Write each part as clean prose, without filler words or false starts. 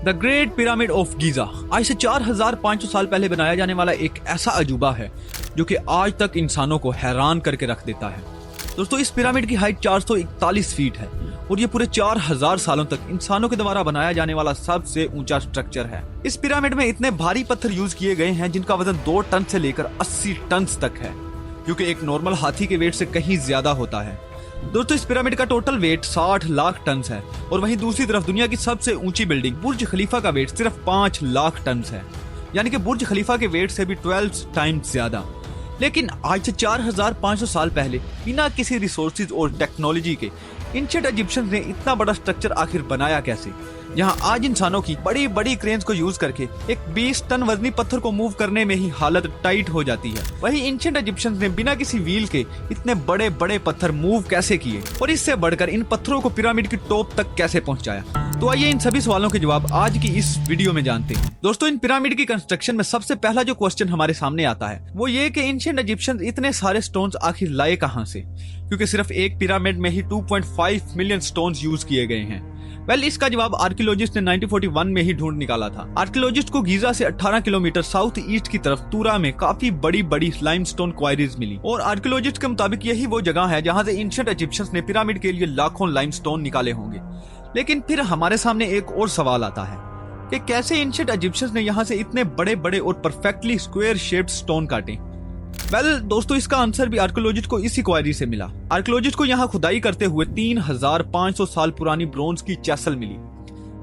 The great pyramid of Giza आज से 4500 साल पहले बनाया जाने वाला एक ऐसा अजूबा है जो कि आज तक इंसानों को हैरान करके रख देता है। दोस्तों, इस पिरामिड की हाइट 441 फीट है और ये पूरे 4000 सालों तक इंसानों के द्वारा बनाया जाने वाला सबसे ऊंचा स्ट्रक्चर है। इस पिरामिड में इतने भारी पत्थर यूज किए गए हैं जिनका वजन 2 टन से लेकर 80 टन तक है, जो कि एक नॉर्मल हाथी के वेट से कहीं ज्यादा होता है। दोस्तों, इस पिरामिड का टोटल वेट 60 लाख टन है और वहीं दूसरी तरफ दुनिया की सबसे ऊंची बिल्डिंग बुर्ज खलीफा का वेट सिर्फ 5 लाख टन है, यानी कि बुर्ज खलीफा के वेट से भी 12 टाइम्स ज्यादा। लेकिन आज से 4500 साल पहले बिना किसी रिसोर्सेज और टेक्नोलॉजी के एंशिएंट इजिप्शियंस ने इतना बड़ा स्ट्रक्चर आखिर बनाया कैसे, जहां आज इंसानों की बड़ी बड़ी क्रेन्स को यूज करके एक 20 टन वजनी पत्थर को मूव करने में ही हालत टाइट हो जाती है। वहीं एंशिएंट इजिप्शियंस ने बिना किसी व्हील के इतने बड़े बड़े पत्थर मूव कैसे किए और इससे बढ़कर इन पत्थरों को पिरामिड की टॉप तक कैसे पहुंचाया। तो आइए इन सभी सवालों के जवाब आज की इस वीडियो में जानते हैं। दोस्तों, इन पिरामिड की कंस्ट्रक्शन में सबसे पहला जो क्वेश्चन हमारे सामने आता है वो ये कि एंशिएंट इजिप्शियंस इतने सारे स्टोन्स आखिर लाए कहां से, क्योंकि सिर्फ एक पिरामिड में ही 2.5 मिलियन स्टोन्स यूज किए गए हैं। इसका जवाब आर्कियोलॉजिस्ट ने 1941 में ही ढूंढ निकाला था। आर्कियोलॉजिस्ट को गीजा से 18 किलोमीटर साउथ ईस्ट की तरफ तूरा में काफी बड़ी बड़ी लाइमस्टोन क्वारीज मिली और आर्कियोलॉजिस्ट के मुताबिक यही वो जगह है जहां से एंशिएंट इजिप्शियंस ने पिरामिड के लिए लाखों लाइमस्टोन निकाले होंगे। लेकिन फिर हमारे सामने एक और सवाल आता है कि कैसे एंशिएंट इजिप्शियंस ने यहाँ से इतने बड़े बड़े और परफेक्टली स्क्वायर शेप्ड स्टोन काटे। दोस्तों, इसका आंसर भी आर्कियोलॉजिस्ट को इसी क्वारी से मिला। आर्कियोलॉजिस्ट को यहाँ खुदाई करते हुए 3500 साल पुरानी ब्रोंज की चैसल मिली।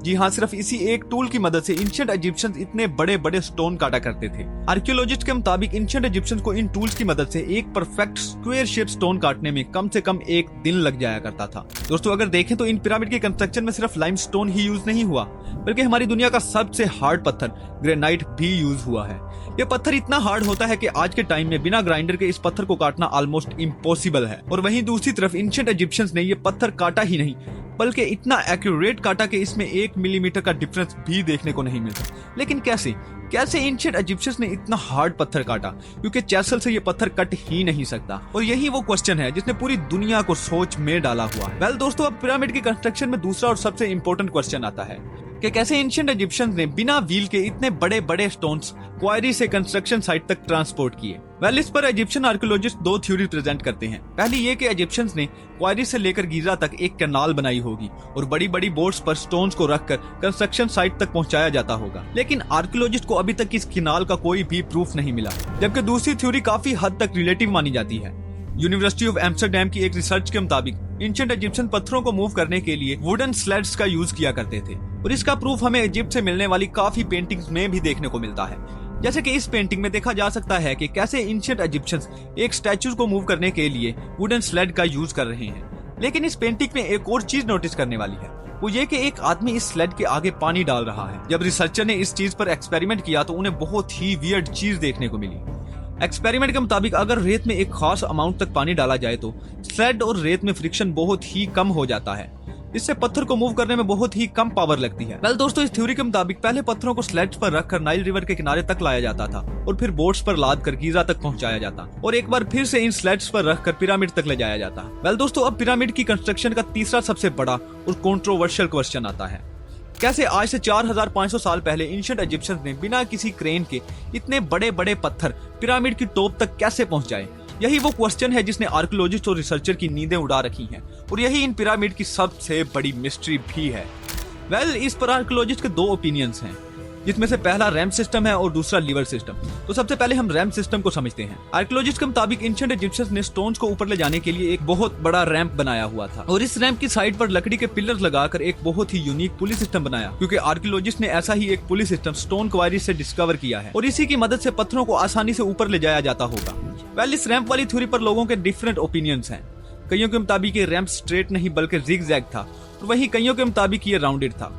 जी हाँ, सिर्फ इसी एक टूल की मदद से एंशिएंट इजिप्शियंस इतने बड़े बड़े स्टोन काटा करते थे। आर्कियोलॉजिस्ट के मुताबिक एंशिएंट इजिप्शियंस को इन टूल्स की मदद से एक परफेक्ट स्क्वायर शेप स्टोन काटने में कम से कम 1 दिन लग जाया करता था। दोस्तों, अगर देखें तो इन पिरामिड के कंस्ट्रक्शन में सिर्फ लाइमस्टोन ही यूज नहीं हुआ, बल्कि हमारी दुनिया का सबसे हार्ड पत्थर ग्रेनाइट भी यूज हुआ है। ये पत्थर इतना हार्ड होता है कि आज के टाइम में बिना ग्राइंडर के इस पत्थर को काटना ऑलमोस्ट इम्पॉसिबल है। और वहीं दूसरी तरफ एंशिएंट इजिप्शियंस ने ये पत्थर काटा ही नहीं, बल्कि इतना एक्यूरेट काटा कि इसमें 1 मिलीमीटर का डिफरेंस भी देखने को नहीं मिलता। लेकिन कैसे एंशिएंट इजिप्शियंस ने इतना हार्ड पत्थर काटा, क्योंकि चैसल से ये पत्थर कट ही नहीं सकता। और यही वो क्वेश्चन है जिसने पूरी दुनिया को सोच में डाला हुआ है। दोस्तों, अब पिरामिड की कंस्ट्रक्शन में दूसरा और सबसे इंपॉर्टेंट क्वेश्चन आता है कि कैसे एंशिएंट इजिप्शियंस ने बिना व्हील के इतने बड़े बड़े स्टोन्स क्वारी से कंस्ट्रक्शन साइट तक ट्रांसपोर्ट किए। इस पर इजिप्शियन आर्कियोलॉजिस्ट 2 थ्योरी प्रेजेंट करते हैं। पहली ये कि इजिप्शियंस ने क्वारी से लेकर गीजा तक एक कैनाल बनाई होगी और बड़ी बड़ी बोट्स पर स्टोन्स को रखकर कंस्ट्रक्शन साइट तक पहुंचाया जाता होगा। लेकिन आर्कियोलॉजिस्ट को अभी तक इस कैनाल का कोई भी प्रूफ नहीं मिला, जबकि दूसरी थ्योरी काफी हद तक रिलेटिव मानी जाती है। यूनिवर्सिटी ऑफ एम्स्टरडैम की एक रिसर्च के मुताबिक एंशिएंट इजिप्शियन पत्थरों को मूव करने के लिए वुडन स्लेड्स का यूज किया करते थे और इसका प्रूफ हमें इजिप्ट से मिलने वाली काफी पेंटिंग्स में भी देखने को मिलता है। जैसे कि इस पेंटिंग में देखा जा सकता है कि कैसे एंशिएंट इजिप्शियंस एक स्टैचू को मूव करने के लिए वुडन स्लेड का यूज कर रहे हैं। लेकिन इस पेंटिंग में एक और चीज नोटिस करने वाली है, वो ये कि एक आदमी इस स्लेड के आगे पानी डाल रहा है। जब रिसर्चर ने इस चीज पर एक्सपेरिमेंट किया तो उन्हें बहुत ही वियर्ड चीज देखने को मिली। एक्सपेरिमेंट के मुताबिक अगर रेत में एक खास अमाउंट तक पानी डाला जाए तो स्लेड और रेत में फ्रिक्शन बहुत ही कम हो जाता है। इससे पत्थर को मूव करने में बहुत ही कम पावर लगती है। दोस्तों, इस थ्योरी के मुताबिक पहले पत्थरों को स्लेड्स पर रखकर नाइल रिवर के किनारे तक लाया जाता था और फिर बोट्स पर लाद कर गीजा तक पहुंचाया जाता और एक बार फिर से इन स्लेड्स पर रखकर पिरामिड तक ले जाया जाता। दोस्तों, अब पिरामिड की कंस्ट्रक्शन का तीसरा सबसे बड़ा और कंट्रोवर्शियल क्वेश्चन आता है, कैसे आज से 4500 साल पहले एंशिएंट इजिप्शियंस ने बिना किसी क्रेन के इतने बड़े बड़े पत्थर पिरामिड की टॉप तक कैसे पहुंचाए। यही वो क्वेश्चन है जिसने आर्कियोलॉजिस्ट और रिसर्चर की नींदें उड़ा रखी हैं और यही इन पिरामिड की सबसे बड़ी मिस्ट्री भी है। इस पर आर्कियोलॉजिस्ट के 2 ओपिनियंस हैं, जिसमें से पहला रैम्प सिस्टम है और दूसरा लीवर सिस्टम। तो सबसे पहले हम रैम्प सिस्टम को समझते हैं। आर्कियोलॉजिस्ट के मुताबिक एंशिएंट इजिप्शियंस ने स्टोन्स को ऊपर ले जाने के लिए एक बहुत बड़ा रैंप बनाया हुआ था और इस रैंप की साइड पर लकड़ी के पिलर्स लगाकर एक बहुत ही यूनिक पुली सिस्टम बनाया, क्योंकि आर्कियोलॉजिस्ट ने ऐसा ही एक पुली सिस्टम स्टोन क्वारी से डिस्कवर किया है और इसी की मदद से पत्थरों को आसानी से ऊपर ले जाया जाता होगा। इस रैंप वाली थ्योरी पर लोगों के डिफरेंट ओपिनियंस हैं। कईयों के मुताबिक ये रैंप स्ट्रेट नहीं बल्कि जिगजैग था और वहीं कईयों के मुताबिक ये राउंडेड था।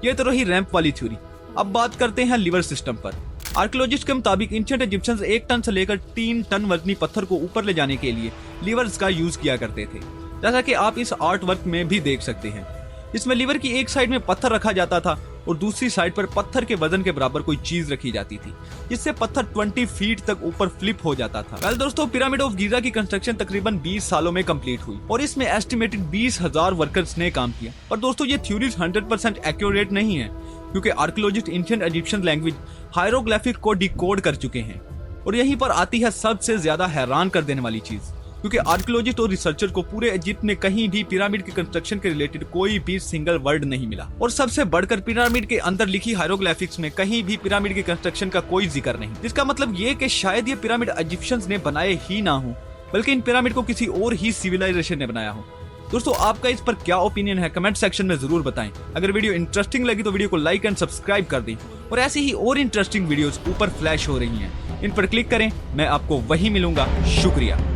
ये तो रही रैंप वाली थ्योरी। अब बात करते हैं लीवर सिस्टम पर। आर्कियोलॉजिस्ट के मुताबिक एंशिएंट इजिप्शियंस 1 टन से लेकर 3 टन वजनी पत्थर को ऊपर ले जाने के लिए लीवर्स का यूज किया करते थे, जैसा कि आप इस आर्ट वर्क में भी देख सकते हैं। इसमें लीवर की एक साइड में पत्थर रखा जाता था और दूसरी साइड पर पत्थर के वजन के बराबर कोई चीज रखी जाती थी, जिससे पत्थर 20 फीट तक ऊपर फ्लिप हो जाता था। दोस्तों, पिरामिड ऑफ गीजा की कंस्ट्रक्शन तकरीबन 20 सालों में कंप्लीट हुई और इसमें एस्टिमेटेड 20,000 वर्कर्स ने काम किया। पर दोस्तों, ये थ्योरीज 100% एक्यूरेट नहीं है, क्योंकि archaeologist ancient Egyptian language hieroglyphic को डिकोड कर चुके हैं। और यहीं पर आती है सबसे ज्यादा हैरान कर देने वाली चीज, क्योंकि आर्कियोलॉजिस्ट और रिसर्चर को पूरे इजिप्ट में कहीं भी पिरामिड के कंस्ट्रक्शन के रिलेटेड कोई भी सिंगल वर्ड नहीं मिला। और सबसे बढ़कर पिरामिड के अंदर लिखी हायरोग्लिफिक्स में कहीं भी पिरामिड के कंस्ट्रक्शन का कोई जिक्र नहीं, जिसका मतलब ये कि शायद ये पिरामिड इजिप्शियंस ने बनाए ही ना हो, बल्कि इन पिरामिड को किसी और ही सिविलाइजेशन ने बनाया हो। दोस्तों, आपका इस पर क्या ओपिनियन है कमेंट सेक्शन में जरूर बताएं। अगर वीडियो इंटरेस्टिंग लगी तो वीडियो को लाइक एंड सब्सक्राइब कर दें, और ऐसी ही और इंटरेस्टिंग वीडियोस ऊपर फ्लैश हो रही हैं, इन पर क्लिक करें। मैं आपको वहीं मिलूंगा। शुक्रिया।